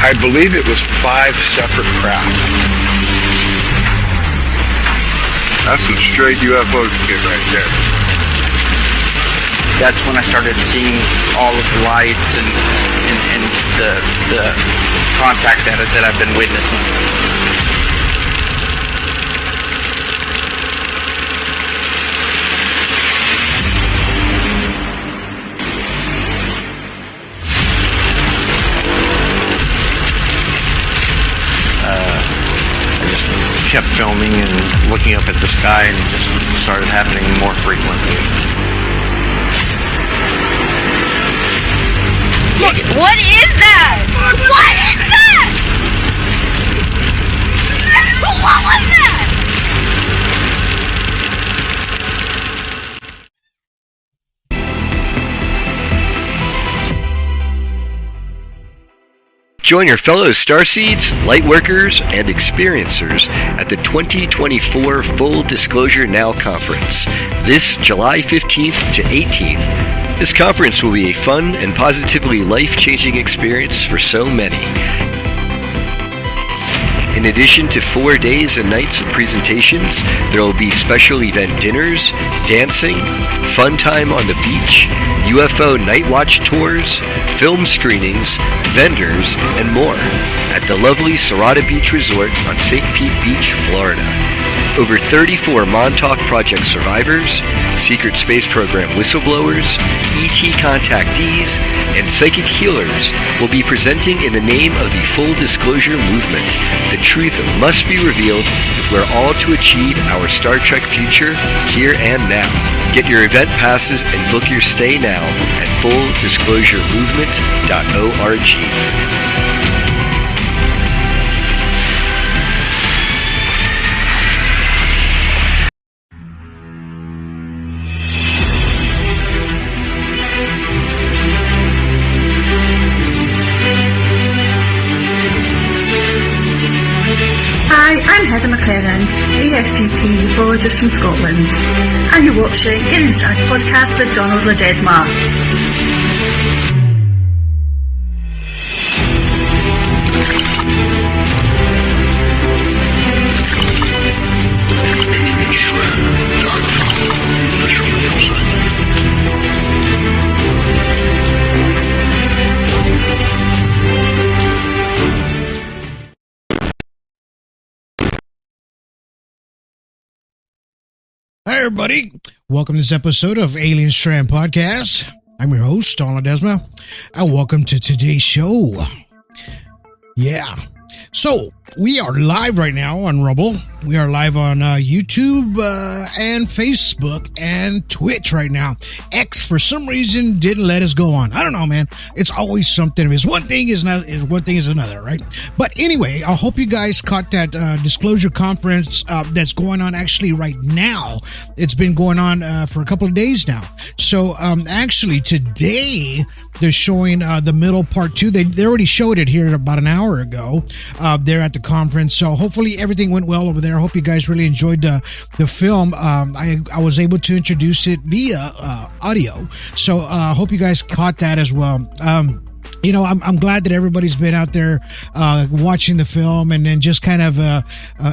I believe it was 5 separate craft. That's some straight UFO shit right there. That's when I started seeing all of the lights and the contact that I've been witnessing. Kept filming and looking up at the sky, and it just started happening more frequently. Look, what is that? What is that? What was that? Join your fellow Starseeds, Lightworkers, and Experiencers at the 2024 Full Disclosure Now Conference, this July 15th to 18th. This conference will be a fun and positively life-changing experience for so many. In addition to 4 days and nights of presentations, there will be special event dinners, dancing, fun time on the beach, UFO night watch tours, film screenings, vendors, and more at the lovely Serrata Beach Resort on St. Pete Beach, Florida. Over 34 Montauk Project survivors, Secret Space Program whistleblowers, ET contactees, and psychic healers will be presenting in the name of the Full Disclosure Movement. The truth must be revealed if we're all to achieve our Star Trek future here and now. Get your event passes and book your stay now at fulldisclosuremovement.org. Hi, I'm Heather McLaren, ESTP ufologist from Scotland, and you're watching In the Strand podcast with Donald Ledesma. Hi, everybody. Welcome to this episode of Alien Strand Podcast. I'm your host, Donald Ledesma, and welcome to today's show. Yeah. So, we are live right now on Rumble. We are live on YouTube and Facebook and Twitch right now. X, for some reason, didn't let us go on. I don't know, man. It's always something. It's one thing is another, right? But anyway, I hope you guys caught that disclosure conference that's going on actually right now. It's been going on for a couple of days now. So actually today they're showing the middle part 2. They already showed it here about an hour ago. They're at the conference. So hopefully everything went well over there. I hope you guys really enjoyed the film. I was able to introduce it via audio. So I hope you guys caught that as well. You know, I'm glad that everybody's been out there watching the film and then just kind of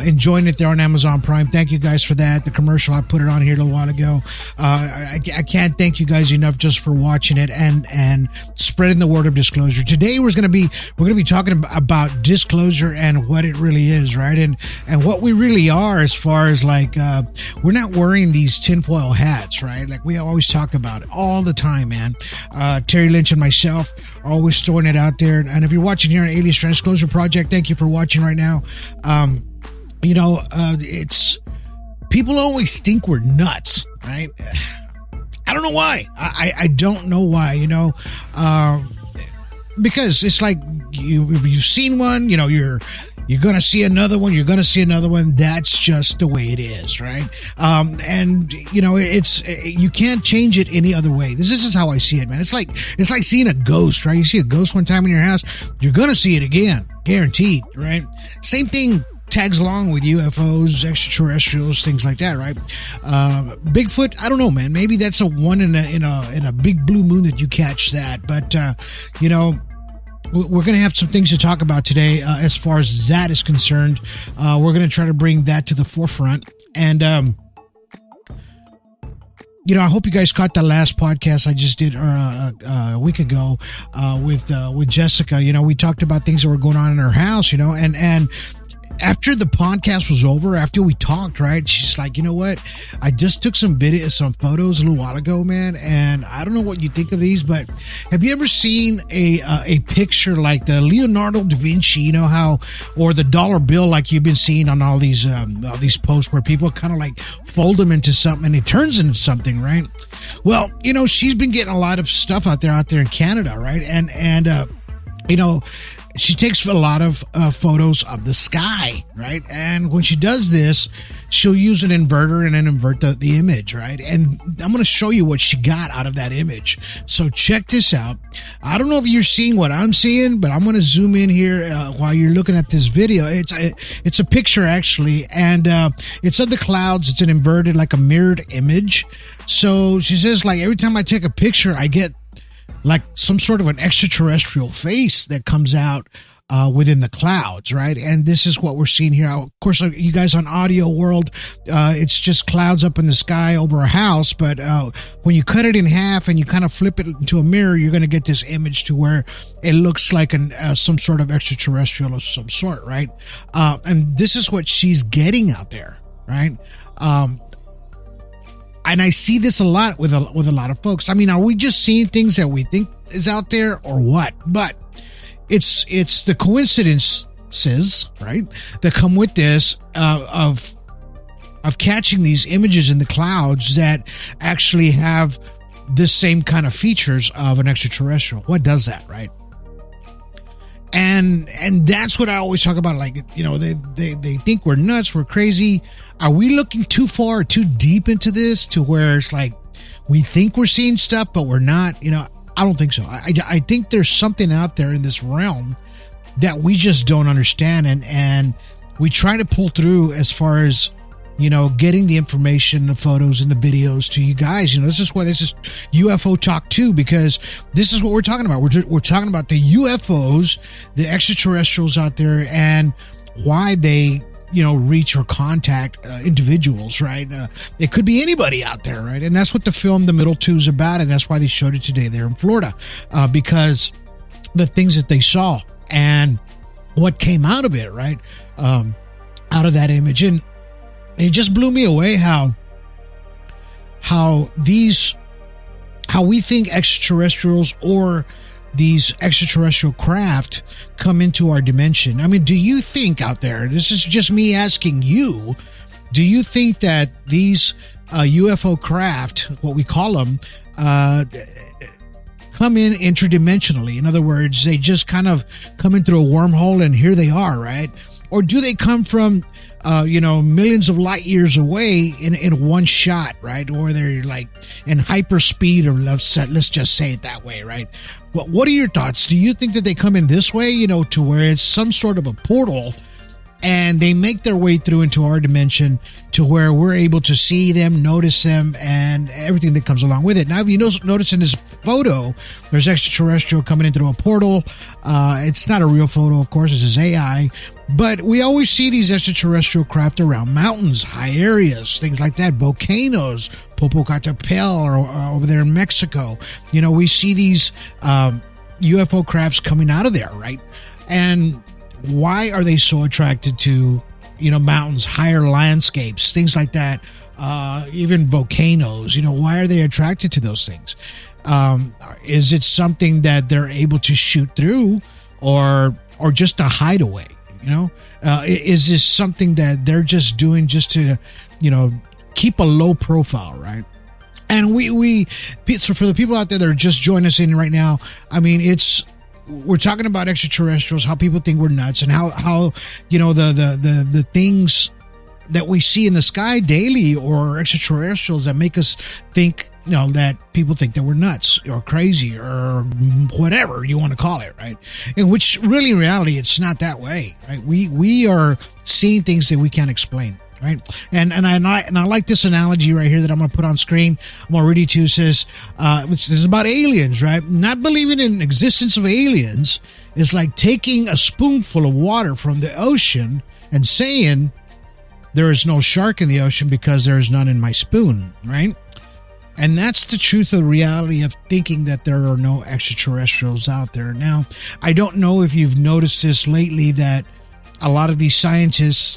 enjoying it there on Amazon Prime. Thank you guys for that. The commercial, I put it on here a little while ago. I can't thank you guys enough just for watching it and spreading the word of disclosure. Today we're gonna be talking about disclosure and what it really is, right? And what we really are, as far as like we're not wearing these tinfoil hats, right? Like we always talk about it all the time, man. Terry Lynch and myself are always throwing it out there. And if you're watching here on Alien Strand Disclosure Project, thank you for watching right now. You know, it's people always think we're nuts, right? I don't know why. I don't know why, you know, because it's like you've seen one, you know, you're going to see another one. You're going to see another one. That's just the way it is, right? And you know, you can't change it any other way. This is how I see it, man. It's like seeing a ghost, right? You see a ghost one time in your house, you're going to see it again, guaranteed, right? Same thing tags along with UFOs, extraterrestrials, things like that, right? Bigfoot, I don't know, man. Maybe that's a one in a big blue moon that you catch that, but you know, we're going to have some things to talk about today as far as that is concerned. We're going to try to bring that to the forefront. And, I hope you guys caught the last podcast I just did a week ago with Jessica. We talked about things that were going on in her house, and after the podcast was over, after we talked, right, she's like, you know what? I just took some photos a little while ago, man, and I don't know what you think of these, but have you ever seen a picture like the Leonardo da Vinci, or the dollar bill, like you've been seeing on all these posts where people kind of like fold them into something and it turns into something, right? Well, she's been getting a lot of stuff out there in Canada, right? And she takes a lot of photos of the sky, right? And when she does this, she'll use an inverter and then invert the image, right? And I'm going to show you what she got out of that image. So check this out. I don't know if you're seeing what I'm seeing, but I'm going to zoom in here while you're looking at this video. It's a picture, actually, and it's of the clouds. It's an inverted, like a mirrored image. So she says, like, every time I take a picture, I get like some sort of an extraterrestrial face that comes out within the clouds, right? And this is what we're seeing here. Of course, you guys on audio world, it's just clouds up in the sky over a house. But when you cut it in half and you kind of flip it into a mirror, you're going to get this image to where it looks like some sort of extraterrestrial of some sort, right? And this is what she's getting out there, right? And I see this a lot with a lot of folks. I mean, are we just seeing things that we think is out there or what? But it's the coincidences, right, that come with this of catching these images in the clouds that actually have the same kind of features of an extraterrestrial. What does that, right? And that's what I always talk about. Like, they think we're nuts, we're crazy. Are we looking too far, too deep into this to where it's like we think we're seeing stuff, but we're not? I don't think so. I think there's something out there in this realm that we just don't understand, and we try to pull through as far as getting the information, the photos, and the videos to you guys. This is why this is UFO Talk 2, because this is what we're talking about. We're talking about the UFOs, the extraterrestrials out there, and why they, reach or contact individuals, right? It could be anybody out there, right? And that's what the film The Middle Two is about, and that's why they showed it today there in Florida, because the things that they saw and what came out of it, right? Out of that image. And it just blew me away how we think extraterrestrials or these extraterrestrial craft come into our dimension. I mean, do you think out there, this is just me asking you, do you think that these UFO craft, what we call them, come in interdimensionally? In other words, they just kind of come in through a wormhole and here they are, right? Or do they come from millions of light years away in one shot, right? Or they're like in hyper speed, or let's just say it that way, right? What are your thoughts? Do you think that they come in this way, to where it's some sort of a portal and they make their way through into our dimension to where we're able to see them, notice them, and everything that comes along with it? Now, if you notice in this photo, there's extraterrestrial coming in through a portal. It's not a real photo, of course. This is AI. But we always see these extraterrestrial craft around mountains, high areas, things like that, volcanoes, Popocatépetl, or over there in Mexico. We see these UFO crafts coming out of there, right? And why are they so attracted to, mountains, higher landscapes, things like that, even volcanoes? Why are they attracted to those things? Is it something that they're able to shoot through, or just a hideaway? Is this something that they're just doing just to, keep a low profile, right? And so for the people out there that are just joining us in right now, I mean, we're talking about extraterrestrials, how people think we're nuts, and how the things that we see in the sky daily, or extraterrestrials that make us think, that people think that we're nuts or crazy or whatever you want to call it, right? And which really, in reality, it's not that way, right? We are seeing things that we can't explain. Right, and I like this analogy right here that I'm going to put on screen. I'm going to read it to you. It says, this is about aliens, right? Not believing in existence of aliens is like taking a spoonful of water from the ocean and saying there is no shark in the ocean because there is none in my spoon, right? And that's the truth of the reality of thinking that there are no extraterrestrials out there. Now, I don't know if you've noticed this lately that a lot of these scientists,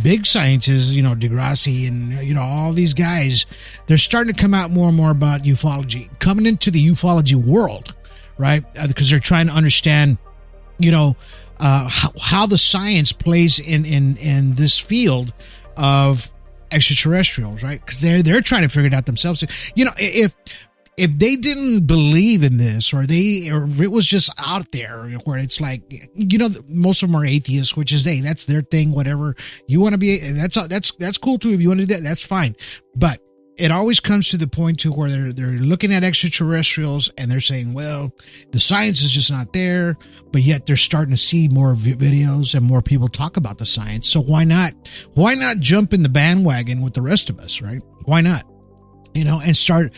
big scientists, Degrassi and, all these guys, they're starting to come out more and more about ufology, coming into the ufology world, right? Because they're trying to understand, how the science plays in this field of extraterrestrials, right? Because they're trying to figure it out themselves. If they didn't believe in this, or it was just out there where it's like, most of them are atheists, which is that's their thing. Whatever you want to be, that's cool too. If you want to do that, that's fine. But it always comes to the point to where they're looking at extraterrestrials and they're saying, well, the science is just not there, but yet they're starting to see more videos and more people talk about the science. So why not jump in the bandwagon with the rest of us, right? Why not? And start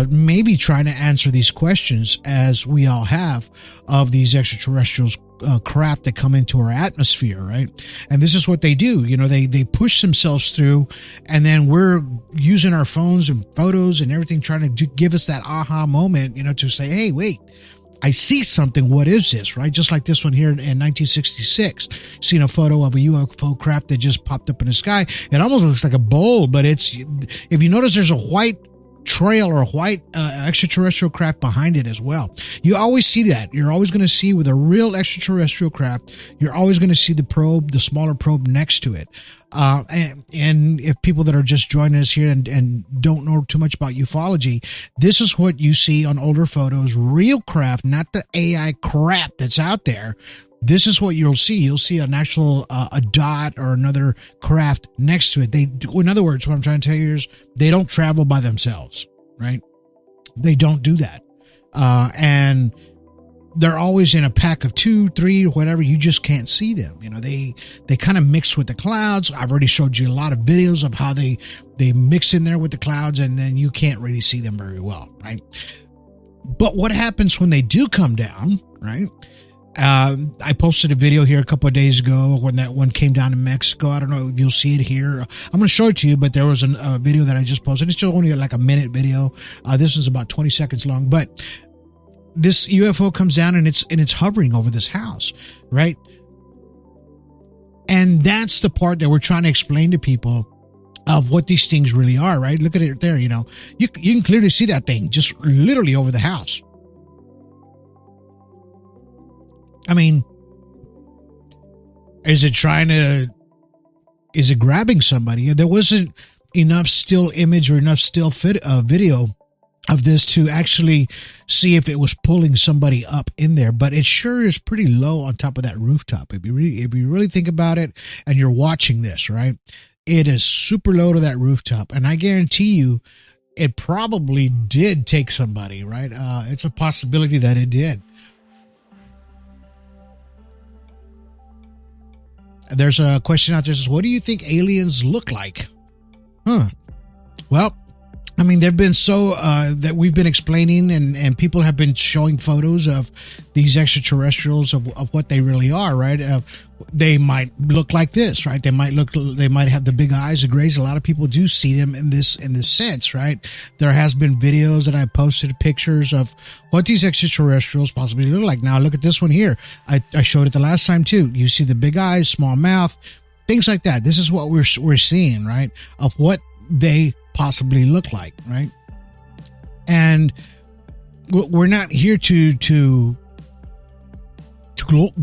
maybe trying to answer these questions as we all have of these extraterrestrials crap that come into our atmosphere, right? And this is what they do. They push themselves through, and then we're using our phones and photos and everything trying to give us that aha moment, to say, hey, wait, I see something. What is this, right? Just like this one here in 1966. Seen a photo of a UFO craft that just popped up in the sky. It almost looks like a bowl, but if you notice, there's a white trail or a white extraterrestrial craft behind it as well. You always see that. You're always going to see with a real extraterrestrial craft, you're always going to see the smaller probe next to it. And if people that are just joining us here and don't know too much about ufology, this is what you see on older photos, real craft, not the AI crap that's out there. This is what you'll see. You'll see an actual a dot or another craft next to it. In other words, what I'm trying to tell you is they don't travel by themselves, right? They don't do that. And they're always in a pack of 2, 3, or whatever. You just can't see them. They kind of mix with the clouds. I've already showed you a lot of videos of how they mix in there with the clouds, and then you can't really see them very well, right? But what happens when they do come down, right? I posted a video here a couple of days ago when that one came down in Mexico. I don't know if you'll see it here. I'm going to show it to you, but there was a video that I just posted. It's just only like a minute video. This is about 20 seconds long, but this UFO comes down and it's hovering over this house, right? And that's the part that we're trying to explain to people of what these things really are, right? Look at it there. You can clearly see that thing just literally over the house. I mean, is it grabbing somebody? There wasn't enough still image or enough still video of this to actually see if it was pulling somebody up in there, but it sure is pretty low on top of that rooftop. If you really think about it and you're watching this, right, it is super low to that rooftop. And I guarantee you it probably did take somebody, right? It's a possibility that it did. There's a question out there that says, what do you think aliens look like? Well, I mean, they've been so that we've been explaining and people have been showing photos of these extraterrestrials of what they really are, right? They might look like this, right? They might have the big eyes, the grays. A lot of people do see them in this sense, right? There has been videos that I posted, pictures of what these extraterrestrials possibly look like. Now, look at this one here. I showed it the last time too. You see the big eyes, small mouth, things like that. This is what we're seeing, right? Of what they possibly look like, right? And we're not here to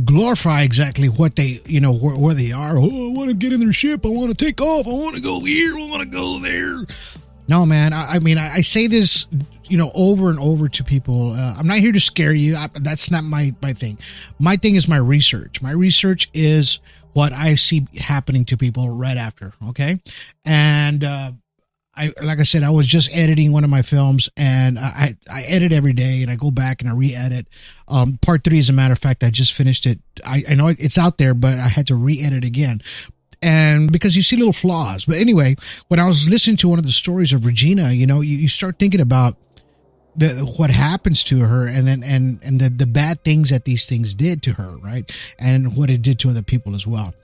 glorify exactly what they, where they are. Oh, I want to get in their ship. I want to take off. I want to go here. I want to go there. No, man. I mean, I say this, over and over to people. I'm not here to scare you. That's not my thing. My thing is my research. My research is what I see happening to people right after. Okay. And, like I said, I was just editing one of my films, and I edit every day, and I go back and I re-edit. Part 3, as a matter of fact, I just finished it. I know it's out there, but I had to re-edit again. And because you see little flaws. But anyway, when I was listening to one of the stories of Regina, you start thinking about what happens to her, and then and the bad things that these things did to her, right? And what it did to other people as well.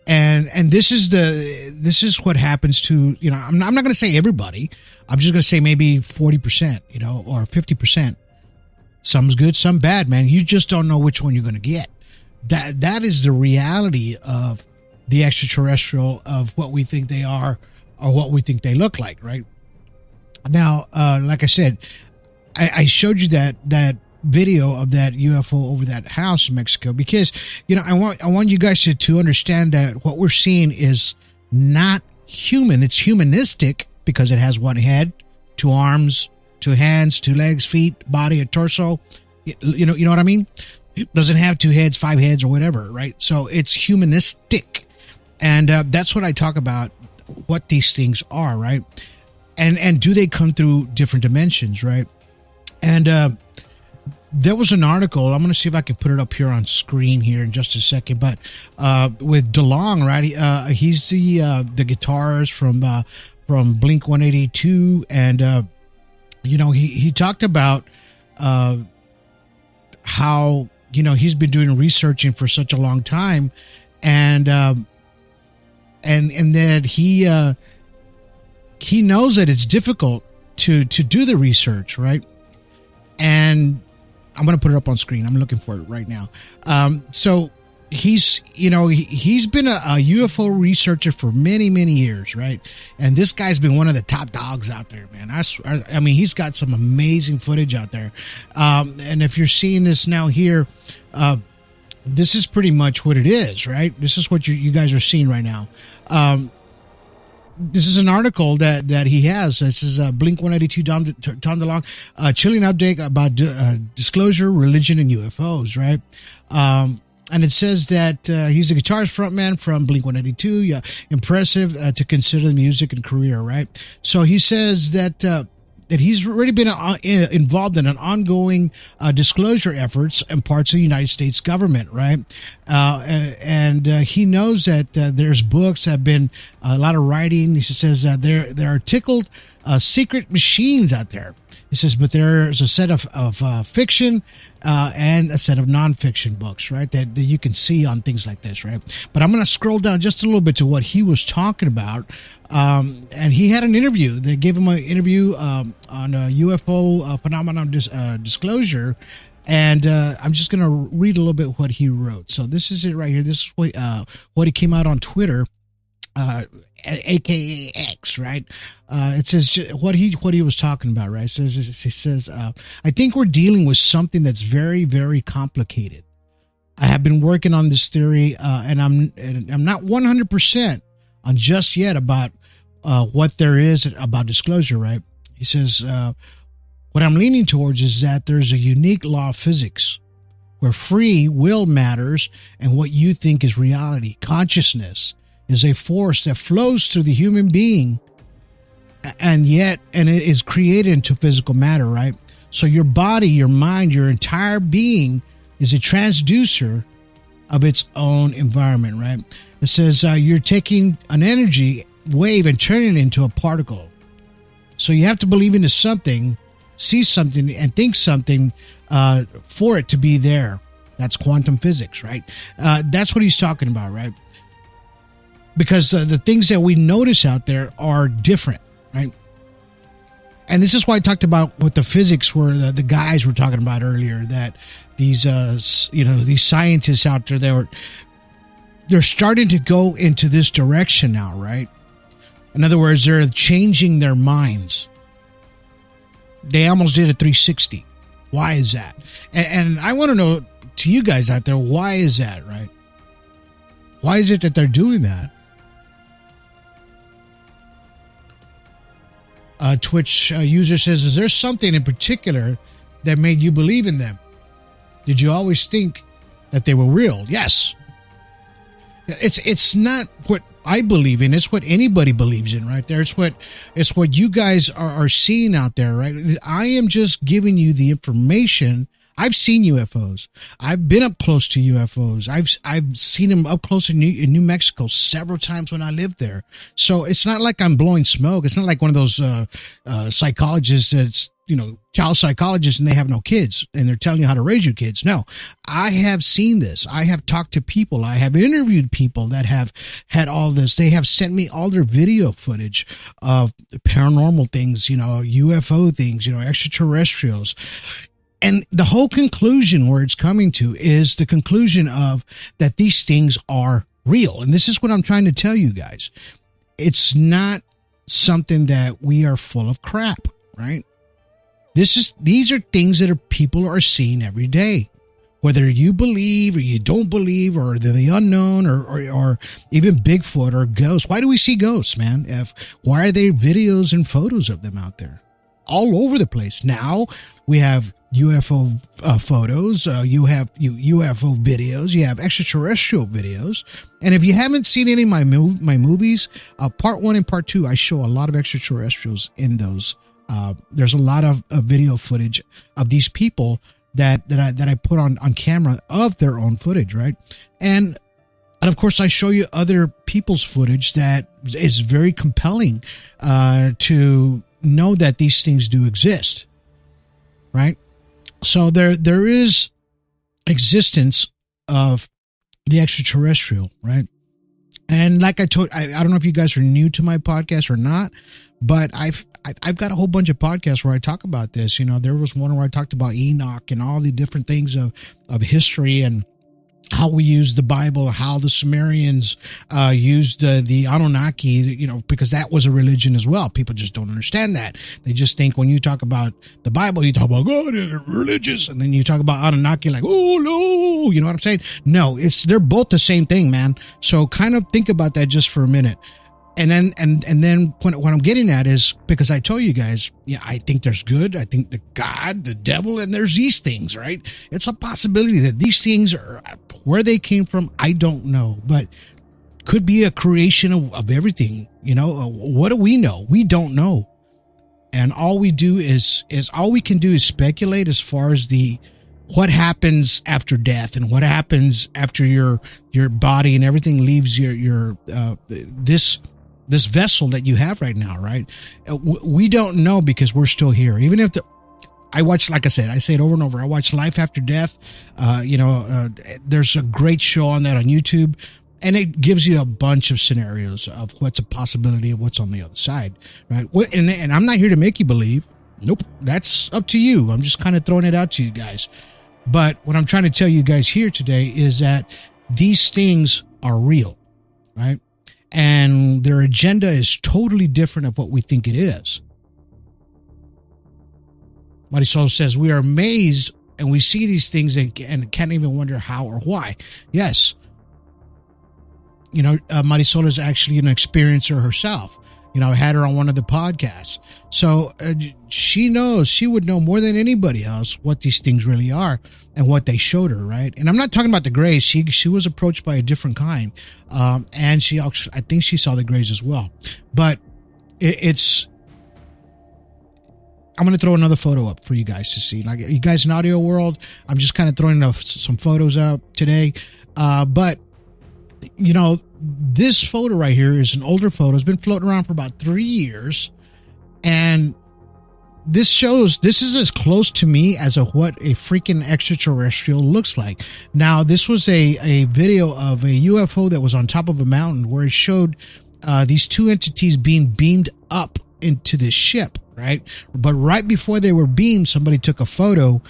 And this is what happens to, I'm not going to say everybody. I'm just going to say maybe 40%, or 50%. Some's good, some bad, man. You just don't know which one you're going to get. That is the reality of the extraterrestrial, of what we think they are or what we think they look like, right? Now, like I said, I showed you that video of that UFO over that house in Mexico because, I want you guys to understand that what we're seeing is not human. It's humanistic because it has one head, two arms, two hands, two legs, feet, body, a torso. You know what I mean? It doesn't have two heads, five heads, or whatever, right? So it's humanistic. And that's what I talk about, what these things are, right? And do they come through different dimensions, right? And there was an article. I'm going to see if I can put it up here on screen here in just a second. But with DeLong, right? He's the guitarist from Blink 182, and he talked about how he's been doing researching for such a long time, and that he knows that it's difficult to do the research, right? And I'm going to put it up on screen. I'm looking for it right now. So he's been a UFO researcher for many, many years, right? And this guy's been one of the top dogs out there, man. I mean, he's got some amazing footage out there. And if you're seeing this now here, this is pretty much what it is, right? This is what you guys are seeing right now. This is an article that he has. This is Blink 182, Tom DeLong, chilling update about disclosure, religion, and UFOs, right? And it says that he's a guitarist frontman from Blink 182. Yeah, impressive to consider the music and career, right? So he says that he's already been involved in an ongoing disclosure efforts in parts of the United States government, right? And he knows that there's books that have been a lot of writing. He says there are tickled secret machines out there. He says, but there's a set of fiction and a set of nonfiction books, right, that you can see on things like this, right? But I'm going to scroll down just a little bit to what he was talking about. And he had an interview. They gave him an interview on UFO phenomenon disclosure. And I'm just going to read a little bit what he wrote. So this is it right here. This is what he came out on Twitter. AKA X, right? It says what he was talking about, right? It says, I think we're dealing with something that's very, very complicated. I have been working on this theory, and I'm not 100% on just yet about what there is about disclosure, right? He says, what I'm leaning towards is that there's a unique law of physics where free will matters and what you think is reality. Consciousness is a force that flows through the human being and it is created into physical matter, right? So your body, your mind, your entire being is a transducer of its own environment, right? It says you're taking an energy wave and turning it into a particle. So you have to believe into something, see something, and think something for it to be there. That's quantum physics, right? That's what he's talking about, right? Because the things that we notice out there are different, right? And this is why I talked about what the physics were, the guys were talking about earlier, that these scientists out there, they're starting to go into this direction now, right? In other words, they're changing their minds. They almost did a 360. Why is that? And I want to know, to you guys out there, why is that, right? Why is it that they're doing that? Twitch user says, is there something in particular that made you believe in them? Did you always think that they were real? Yes. It's not what I believe in. It's what anybody believes in, right there. It's what you guys are seeing out there, right? I am just giving you the information. I've seen UFOs. I've been up close to UFOs. I've seen them up close in New Mexico several times when I lived there. So it's not like I'm blowing smoke. It's not like one of those psychologists that's, child psychologists and they have no kids and they're telling you how to raise your kids. No, I have seen this. I have talked to people. I have interviewed people that have had all this. They have sent me all their video footage of paranormal things, UFO things, extraterrestrials. And the whole conclusion where it's coming to is the conclusion of that these things are real. And this is what I'm trying to tell you guys. It's not something that we are full of crap, right? These are things that people are seeing every day. Whether you believe or you don't believe, or they're the unknown, or even Bigfoot or ghosts. Why do we see ghosts, man? Why are there videos and photos of them out there? All over the place. Now we have UFO photos, you have UFO videos, you have extraterrestrial videos. And if you haven't seen any of my movies, part 1 and part 2, I show a lot of extraterrestrials in those. There's a lot of video footage of these people that I put on camera of their own footage, right? And of course, I show you other people's footage that is very compelling to know that these things do exist, right? So there is existence of the extraterrestrial, right? And like I told, I don't know if you guys are new to my podcast or not, but I've got a whole bunch of podcasts where I talk about this. There was one where I talked about Enoch and all the different things of history and how we use the Bible, how the Sumerians used the Anunnaki, because that was a religion as well. People just don't understand that. They just think when you talk about the Bible, you talk about God and religious, and then you talk about Anunnaki, like, oh no, you know what I'm saying? No, they're both the same thing, man. So kind of think about that just for a minute. And then what I'm getting at is, because I told you guys, I think there's good. I think the God, the devil, and there's these things, right? It's a possibility that these things are where they came from. I don't know, but could be a creation of everything. What do we know? We don't know. And all we do is all we can do is speculate as far as what happens after death and what happens after your body and everything leaves your this vessel that you have right now, right? We don't know because we're still here. Even if I watch, like I said, I say it over and over. I watch Life After Death. There's a great show on that on YouTube, and it gives you a bunch of scenarios of what's a possibility of what's on the other side, right? And I'm not here to make you believe. Nope, that's up to you. I'm just kind of throwing it out to you guys. But what I'm trying to tell you guys here today is that these things are real, right? And their agenda is totally different of what we think it is. Marisol says, we are amazed and we see these things and can't even wonder how or why. Yes. Marisol is actually an experiencer herself. I had her on one of the podcasts. So she would know more than anybody else what these things really are and what they showed her, right? And I'm not talking about the Greys. She was approached by a different kind. And she actually, I think she saw the Greys as well. But I'm going to throw another photo up for you guys to see. Like, you guys in audio world, I'm just kind of throwing some photos up today. But this photo right here is an older photo. It's been floating around for about 3 years. And this is as close to me as what a freaking extraterrestrial looks like. Now, this was a video of a UFO that was on top of a mountain where it showed these two entities being beamed up into this ship, right? But right before they were beamed, somebody took a photo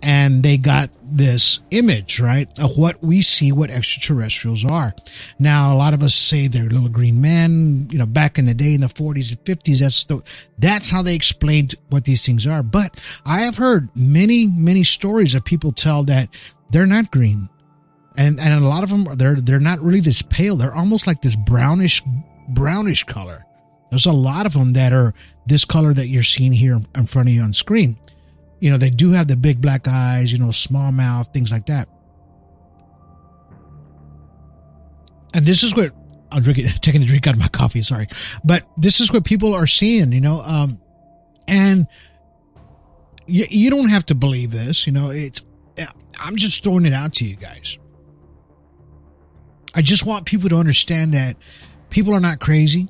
and they got this image, right, of what we see, what extraterrestrials are. Now, a lot of us say they're little green men, back in the day in the 40s and 50s, that's how they explained what these things are. But I have heard many, many stories of people tell that they're not green. And a lot of them, they're not really this pale. They're almost like this brownish color. There's a lot of them that are this color that you're seeing here in front of you on screen. They do have the big black eyes, small mouth, things like that. And this is what I'm taking a drink out of my coffee. Sorry. But this is what people are seeing, and you don't have to believe this. I'm just throwing it out to you guys. I just want people to understand that people are not crazy.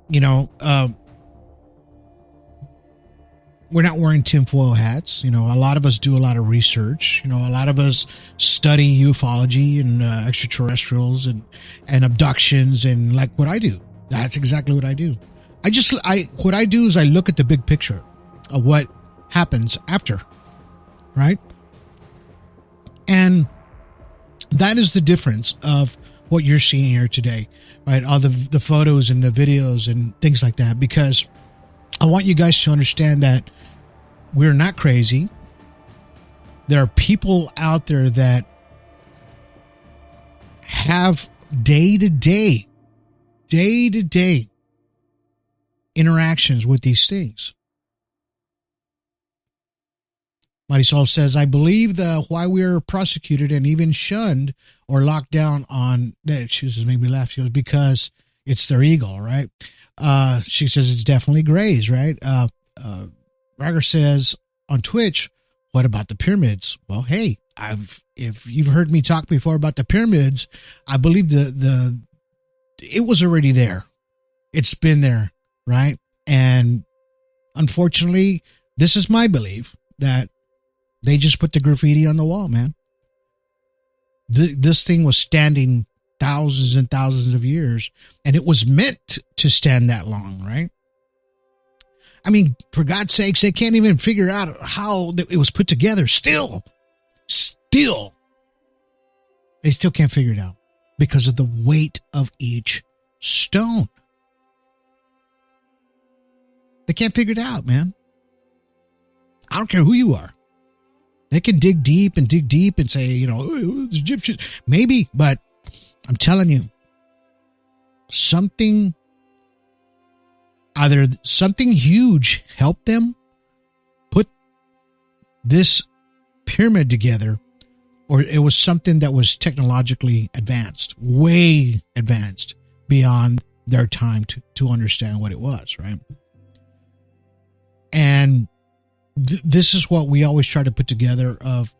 You know, we're not wearing tinfoil hats. You know, a lot of us do a lot of research. You know, a lot of us study ufology and extraterrestrials and abductions, and like what I do. That's exactly what I do. What I do is I look at the big picture of what happens after, right? And that is the difference of what you're seeing here today, right? All the photos and the videos and things like that, because I want you guys to understand that we're not crazy. There are people out there that have day-to-day interactions with these things. Marisol says, I believe why we are prosecuted and even shunned or locked down on, she just made me laugh. She goes, because it's their ego, right? She says it's definitely Grays, right? Rager says on Twitch, what about the pyramids? Well, hey, if you've heard me talk before about the pyramids, I believe it was already there. It's been there, right? And unfortunately, this is my belief that they just put the graffiti on the wall, man. This thing was standing thousands and thousands of years, and it was meant to stand that long, right? I mean, for God's sakes, they can't even figure out how it was put together. Still, they still can't figure it out because of the weight of each stone. They can't figure it out, man. I don't care who you are. They can dig deep and say, you know, oh, the Egyptians. Maybe, but I'm telling you, either something huge helped them put this pyramid together, or it was something that was technologically advanced, way advanced beyond their time to understand what it was, right? And this is what we always try to put together of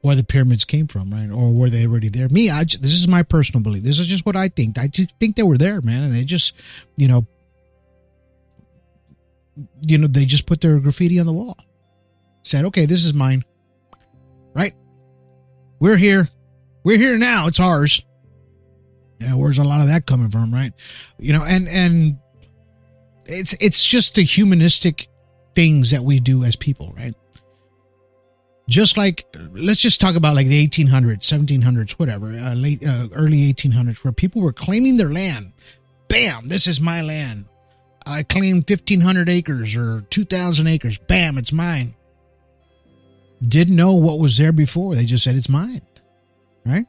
where the pyramids came from, right? Or were they already there? This is my personal belief. This is just what I think. I just think they were there, man. And they just, they just put their graffiti on the wall. Said, okay, this is mine. Right? We're here. We're here now. It's ours. Yeah, where's a lot of that coming from, right? And it's just the humanistic things that we do as people, right? Just like, let's just talk about like the 1800s, 1700s, whatever, early 1800s, where people were claiming their land. Bam, this is my land. I claim 1,500 acres or 2,000 acres. Bam, it's mine. Didn't know what was there before. They just said it's mine, right?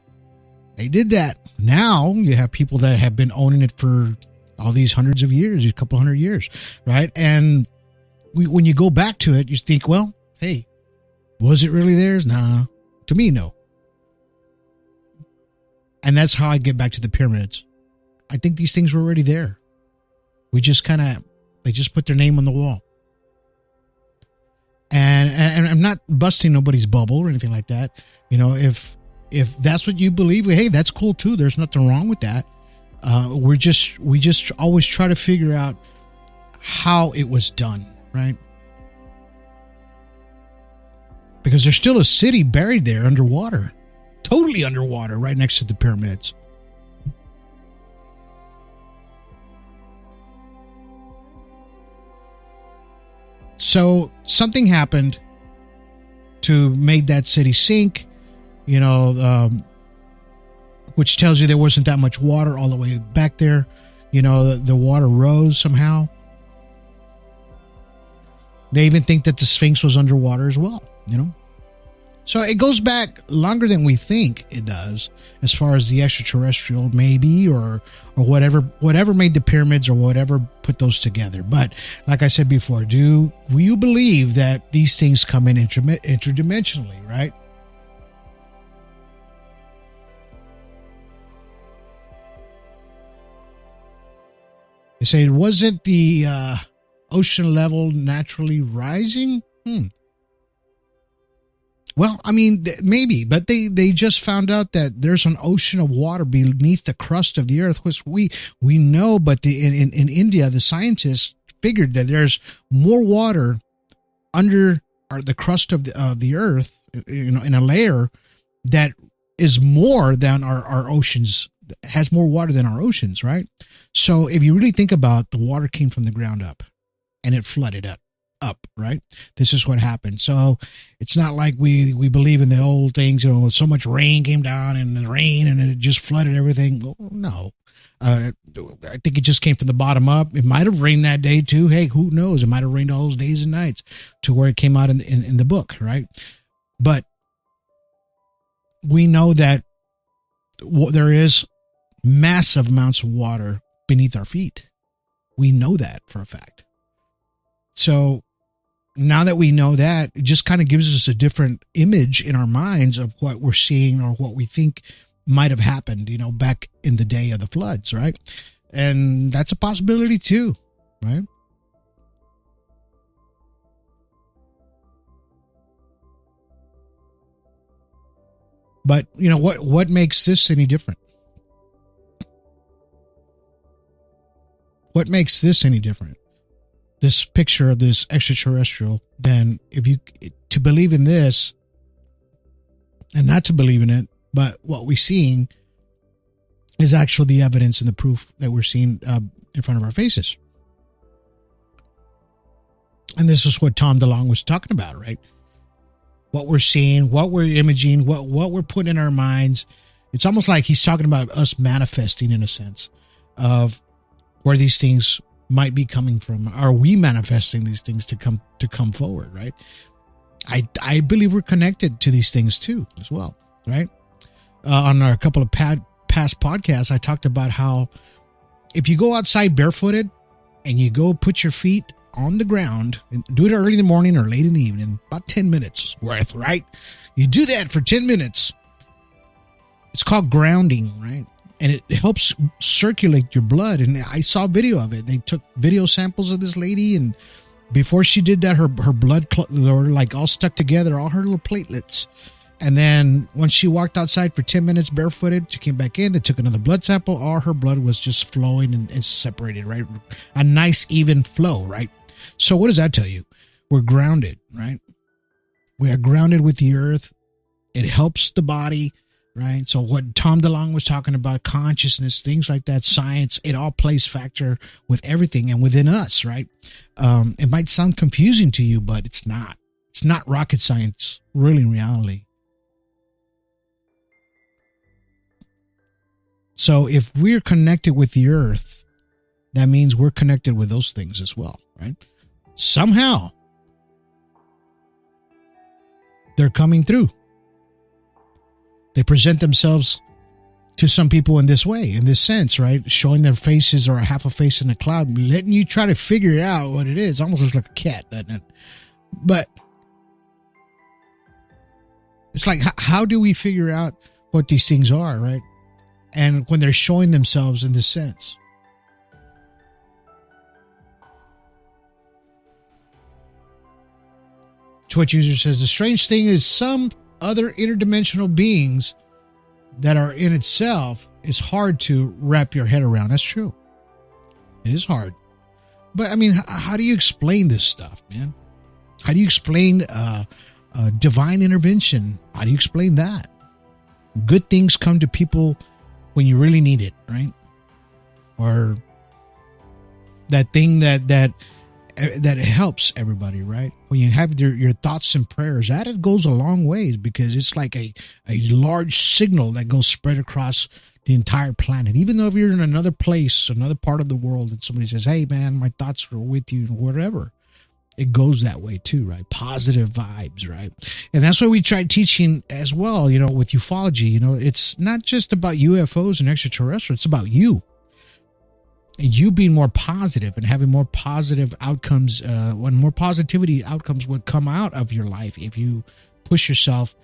They did that. Now you have people that have been owning it for all these hundreds of years, a couple hundred years, right? And when you go back to it, you think, well, hey, was it really theirs? Nah. To me, no. And that's how I get back to the pyramids. I think these things were already there. We just they just put their name on the wall. And I'm not busting nobody's bubble or anything like that. If that's what you believe, hey, that's cool too. There's nothing wrong with that. We just always try to figure out how it was done, right? Because there's still a city buried there underwater, totally underwater, right next to the pyramids. So something happened to make that city sink, which tells you there wasn't that much water all the way back there. The water rose somehow. They even think that the Sphinx was underwater as well, So it goes back longer than we think it does, as far as the extraterrestrial, maybe, or whatever made the pyramids or whatever put those together. But like I said before, do you believe that these things come in interdimensionally, right? They say, wasn't the ocean level naturally rising? Well, I mean, maybe, but they just found out that there's an ocean of water beneath the crust of the earth, which we know, but in India, the scientists figured that there's more water under the crust of the earth, in a layer that is more than our oceans, has more water than our oceans, right? So if you really think about, the water came from the ground up and it flooded up, right? This is what happened. So it's not like we believe in the old things, so much rain came down and it just flooded everything. Well, no. I think it just came from the bottom up. It might have rained that day too. Hey, who knows? It might have rained all those days and nights to where it came out in the book, right? But we know that there is massive amounts of water beneath our feet. We know that for a fact. So now that we know that, it just kind of gives us a different image in our minds of what we're seeing or what we think might have happened, back in the day of the floods, right? And that's a possibility too, right? But, what makes this any different? What makes this any different? This picture of this extraterrestrial, than to believe in this and not to believe in it, but what we're seeing is actually the evidence and the proof that we're seeing in front of our faces. And this is what Tom DeLonge was talking about, right? What we're seeing, what we're imaging, what we're putting in our minds. It's almost like he's talking about us manifesting, in a sense, of where these things might be coming from. Are we manifesting these things to come forward, right? I believe we're connected to these things too, as well, right? On a couple of past podcasts, I talked about how if you go outside barefooted and you go put your feet on the ground and do it early in the morning or late in the evening, about 10 minutes worth, right? You do that for 10 minutes. It's called grounding, right? And it helps circulate your blood. And I saw video of it. They took video samples of this lady, and before she did that, her blood were like all stuck together, all her little platelets. And then when she walked outside for 10 minutes barefooted, she came back in, they took another blood sample, all her blood was just flowing and separated, right? A nice, even flow, right? So what does that tell you? We're grounded, right? We are grounded with the earth. It helps the body, right? So what Tom DeLonge was talking about, consciousness, things like that, science, it all plays factor with everything and within us, right? It might sound confusing to you, but it's not. It's not rocket science, really, in reality. So if we're connected with the earth, that means we're connected with those things as well, right? Somehow, they're coming through. They present themselves to some people in this way, in this sense, right? Showing their faces or a half a face in a cloud, letting you try to figure out what it is. Almost looks like a cat, doesn't it? But it's like, how do we figure out what these things are, right? And when they're showing themselves in this sense. Twitch user says, the strange thing is some other interdimensional beings that are in itself is hard to wrap your head around. That's true. It is hard. But I mean, how do you explain this stuff, man? How do you explain divine intervention? How do you explain that? Good things come to people when you really need it, right? Or that thing that helps everybody, right? When you have your thoughts and prayers, that goes a long ways, because it's like a large signal that goes spread across the entire planet. Even though if you're in another place, another part of the world, and somebody says, hey man, my thoughts are with you, and whatever, it goes that way too, right? Positive vibes, right? And that's what we try teaching as well, with ufology. It's not just about UFOs and extraterrestrials, it's about you. And you being more positive and having more positive outcomes, when more positivity outcomes would come out of your life if you push yourself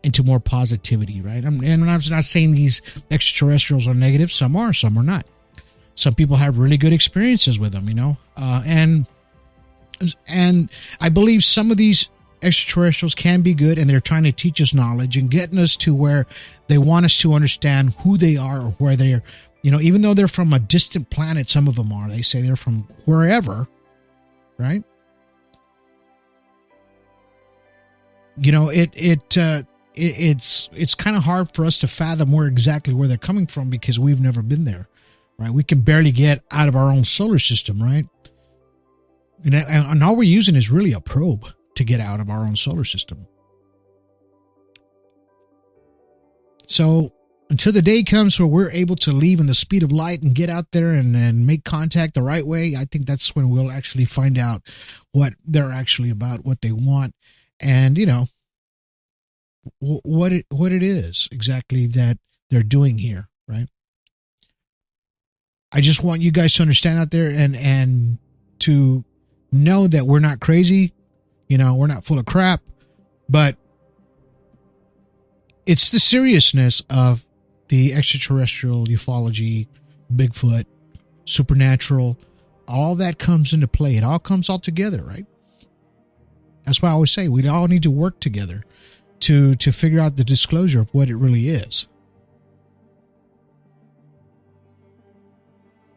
into more positivity, right? And I'm not saying these extraterrestrials are negative. Some are not. Some people have really good experiences with them, and I believe some of these extraterrestrials can be good, and they're trying to teach us knowledge and getting us to where they want us to understand who they are or where they're, even though they're from a distant planet, some of them are. They say they're from wherever, right? It's kind of hard for us to fathom exactly where they're coming from because we've never been there, right? We can barely get out of our own solar system, right? And all we're using is really a probe to get out of our own solar system. So until the day comes where we're able to leave in the speed of light and get out there and make contact the right way, I think that's when we'll actually find out what they're actually about, what they want, and what it is exactly that they're doing here, right? I just want you guys to understand out there and to know that we're not crazy, we're not full of crap, but it's the seriousness of the extraterrestrial ufology, Bigfoot, supernatural, all that comes into play. It all comes all together, right? That's why I always say we all need to work together to figure out the disclosure of what it really is.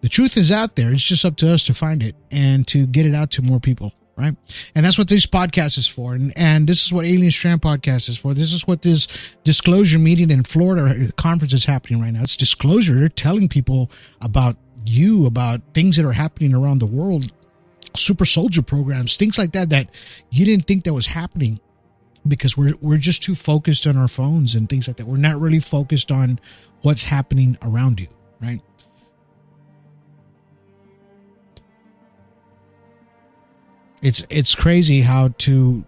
The truth is out there. It's just up to us to find it and to get it out to more people, right? And that's what this podcast is for. And this is what Alien Strand podcast is for. This is what this disclosure meeting in Florida conference is happening right now. It's disclosure. They're telling people about things that are happening around the world, super soldier programs, things like that you didn't think that was happening because we're just too focused on our phones and things like that. We're not really focused on what's happening around you, right? It's crazy how to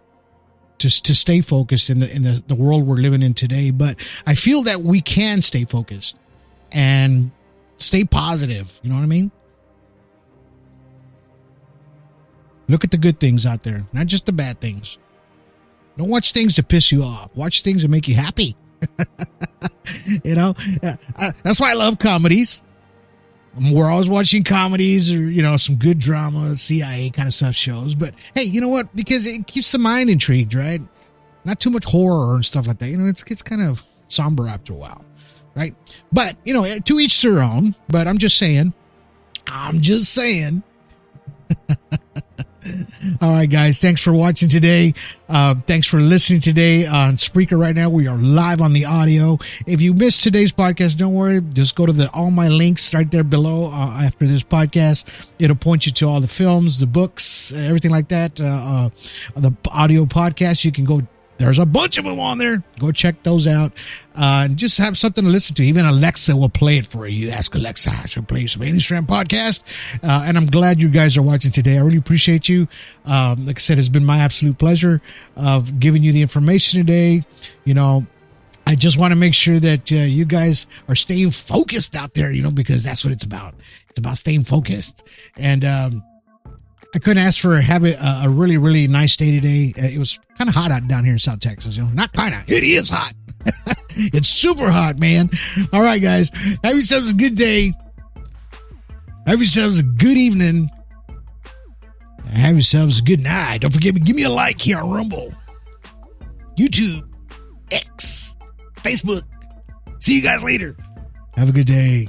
stay focused in the world we're living in today, but I feel that we can stay focused and stay positive. You know what I mean? Look at the good things out there, not just the bad things. Don't watch things to piss you off. Watch things that make you happy. That's why I love comedies. We're always watching comedies or, some good drama, CIA kind of stuff shows. But hey, you know what? Because it keeps the mind intrigued, right? Not too much horror and stuff like that. It gets kind of somber after a while, right? But, to each their own. But I'm just saying. All right, guys. Thanks for watching today. Thanks for listening today on Spreaker. Right now, we are live on the audio. If you missed today's podcast, don't worry. Just go to all my links right there below after this podcast. It'll point you to all the films, the books, everything like that. The audio podcast, you can go. There's a bunch of them on there. Go check those out. And just have something to listen to. Even Alexa will play it for you. Ask Alexa, she'll play you some Alien Strand podcast. And I'm glad you guys are watching today. I really appreciate you. Like I said, it's been my absolute pleasure of giving you the information today. I just want to make sure that you guys are staying focused out there, because that's what it's about. It's about staying focused. And I couldn't ask for having a really, really nice day today. It was kind of hot out down here in South Texas. Not kind of. It is hot. It's super hot, man. All right, guys. Have yourselves a good day. Have yourselves a good evening. Have yourselves a good night. Don't forget, give me a like here on Rumble, YouTube, X, Facebook. See you guys later. Have a good day.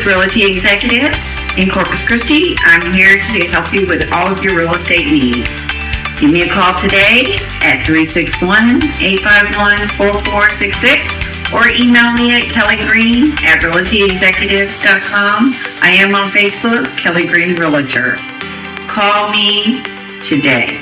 Realty Executive in Corpus Christi. I'm here to help you with all of your real estate needs. Give me a call today at 361-851-4466 or email me at kellygreen@realtyexecutives.com. I am on Facebook, Kelly Green Realtor. Call me today.